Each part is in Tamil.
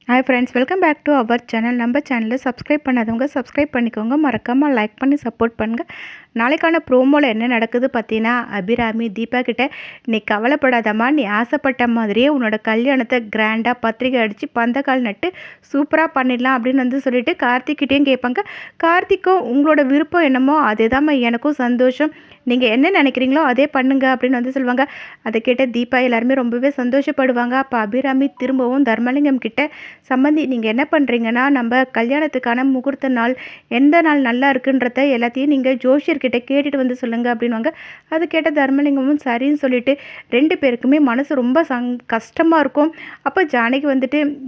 Hi friends, welcome back to our channel. நம்ம சேனலில் சப்ஸ்கிரைப் பண்ணாதவங்க சப்ஸ்கிரைப் பண்ணிக்கோங்க. மறக்காமல் லைக் பண்ணி சப்போர்ட் பண்ணுங்கள். நாளைக்கான ப்ரோமோவில் என்ன நடக்குது பார்த்தீங்கன்னா, அபிராமி தீபா கிட்ட நீ கவலைப்படாதம்மா, நீ ஆசைப்பட்ட மாதிரியே உன்னோட கல்யாணத்தை கிராண்டாக பத்திரிக்கை அடித்து பந்தக்கால் நட்டு சூப்பராக பண்ணிடலாம் அப்படின்னு சொல்லிட்டு கார்த்திக்கிட்டேயும் கேட்பாங்க. கார்த்திக்கும் உங்களோட விருப்பம் என்னமோ அதே தான், எனக்கும் சந்தோஷம், நீங்கள் என்ன நினைக்கிறீங்களோ அதே பண்ணுங்க அப்படின்னு சொல்லுவாங்க. அதை கேட்ட தீபா எல்லாருமே ரொம்பவே சந்தோஷப்படுவாங்க. அப்போ அபிராமி திரும்பவும் தர்மலிங்கம் கிட்ட, சம்மந்தி நீங்கள் என்ன பண்ணுறீங்கன்னா, நம்ம கல்யாணத்துக்கான முகூர்த்த நாள் எந்த நாள் நல்லா இருக்குன்றத எல்லாத்தையும் நீங்கள் ஜோஷியர்கிட்ட கேட்டுட்டு சொல்லுங்கள் அப்படின்வாங்க. அது கேட்ட தர்மலிங்கமும் சரின்னு சொல்லிட்டு 2 பேருக்குமே மனசு ரொம்ப கஷ்டமாக இருக்கும். அப்போ ஜானகி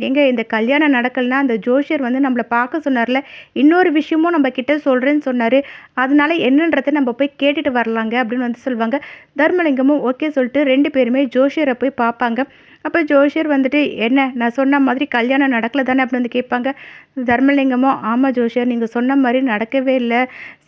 எங்கே இந்த கல்யாணம் நடக்கலைன்னா அந்த ஜோஷியர் நம்மளை பார்க்க சொன்னார்ல, இன்னொரு விஷயமும் நம்ம கிட்ட சொல்கிறேன்னு சொன்னார், அதனால என்னன்றதை நம்ம போய் கேட்டுட்டு வரலாங்க அப்படின்னு சொல்லுவாங்க. தர்மலிங்கமும் ஓகே சொல்லிட்டு 2 பேருமே ஜோஷியரை போய் பார்ப்பாங்க. அப்போ ஜோஷியர் என்ன நான் சொன்ன மாதிரி கல்யாணம் நடக்கலை தானே அப்படின்னு கேட்பாங்க. தர்மலிங்கமும் ஆமாம் ஜோஷியர், நீங்கள் சொன்ன மாதிரி நடக்கவே இல்லை.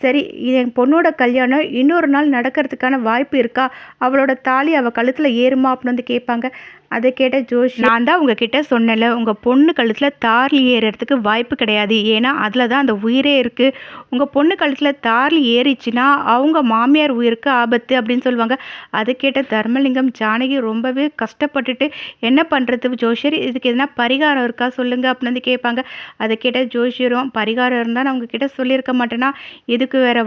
சரி, என் பொண்ணோட கல்யாணம் இன்னொரு நாள் நடக்கிறதுக்கான வாய்ப்பு இருக்கா? அவளோட தாலி அவள் கழுத்தில் ஏறுமா அப்படின்னு கேட்பாங்க. அதை கேட்ட ஜோஷி, நான் தான் உங்ககிட்ட சொன்னல, உங்கள் பொண்ணு கழுத்தில் தாலி ஏறுறதுக்கு வாய்ப்பு கிடையாது, ஏன்னா அதில் தான் அந்த உயிரே இருக்குது. உங்கள் பொண்ணு கழுத்தில் தாலி ஏறிச்சுன்னா அவங்க மாமியார் உயிருக்கு ஆபத்து அப்படின்னு சொல்லுவாங்க. அதை கேட்ட தர்மலிங்கம் ஜானகி ரொம்பவே கஷ்டப்பட்டுட்டு, என்ன பண்ணுறது ஜோஷியர், இதுக்கு எதனா பரிகாரம் இருக்கா சொல்லுங்க அப்படின்னு கேட்பாங்க. அதை கேட்ட ஜோஷியரும், பரிகாரம் இருந்தால் நான் உங்ககிட்ட சொல்லியிருக்க மாட்டேன்னா, இதுக்கு வேற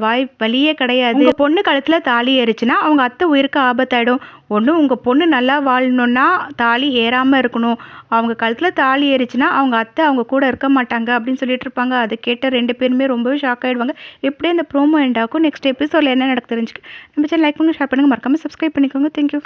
வழியே கிடையாது. உங்கள் பொண்ணு கழுத்தில் தாலி ஏறிச்சுன்னா அவங்க அத்தை உயிருக்கு ஆபத்தாயிடும். ஒன்று உங்கள் பொண்ணு நல்லா வாழணுன்னா தாலி ஏறாமல் இருக்கணும், அவங்க கழுத்தில் தாலி ஏறிச்சுன்னா அவங்க அத்தை அவங்க கூட இருக்க மாட்டாங்க அப்படின்னு சொல்லிட்டு இருப்பாங்க. அதை கேட்ட 2 பேருமே ரொம்பவே ஷாக் ஆகிடுவாங்க. எப்படியே இந்த ப்ரோமோ எண்ட் ஆகும், நெக்ஸ்ட் எபிசோடில் என்ன நடக்கு தெரிஞ்சுக்க நம்ம சேனல் லைக் பண்ணி ஷேர் பண்ணுங்கள், மறக்காமல் சப்ஸ்கிரைப் பண்ணிக்கோங்க. தேங்க்யூ.